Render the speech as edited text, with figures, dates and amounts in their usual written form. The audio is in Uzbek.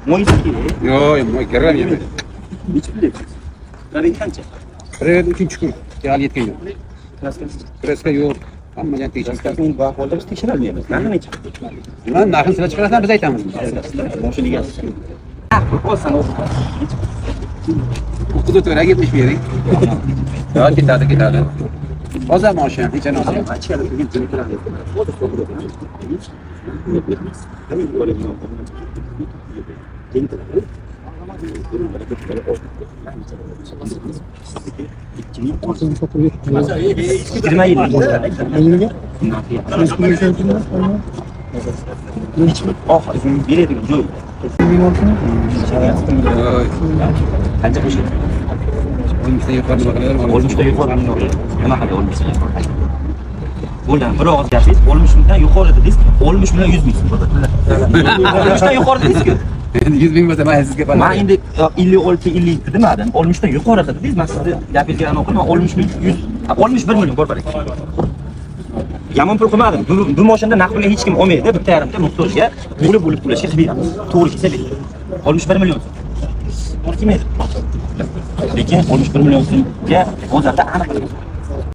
Mo'yski. Yo'q, mo'y kerak emas. Necha pul deysiz? Qarang qancha? Red 3-kun. Hali yetgan yo'q. Kraskasi. Kreska yo'q. Hammadan tekshirib. Kraskasini bu ahvolda biz tekshirolmaymiz. Narxi necha? Nima narxini sizlar chiqarasizlar, biz aytamiz. Moshina egasi. Olsan O'qitib o'tira 70 bering. Yo'q, ketadi. Hozir mashina, necha narsa? Achkada turgan joyga kiradi. Qancha qo'shadi? Olmishdan yuqori nima qilaman? Olmishdan yuqori nima qiladi olmishdan yuqori? Bo'ldi, bir og'iz gapingiz 60 mingdan yuqori dedingiz, 60 million 100 ming so'm. 60 dan yuqori dedingiz-ku. Endi 100 ming bo'lsa men sizga Men endi 56 50 demadim. 60 dan yuqori dedingiz. Men sizni gapingizga aniq qildim. 60 ming 100 61 million bor barak. Yomon pul qilmadim. Bu mashinada naqd pulga hech kim olmaydi. Bitta yarimta muhtojga bo'lib to'lashga qilib beramiz. To'g'ri kelsa 61 million. To'g'ri kelmaydi. Lekin 61 million so'mga bozorda aniq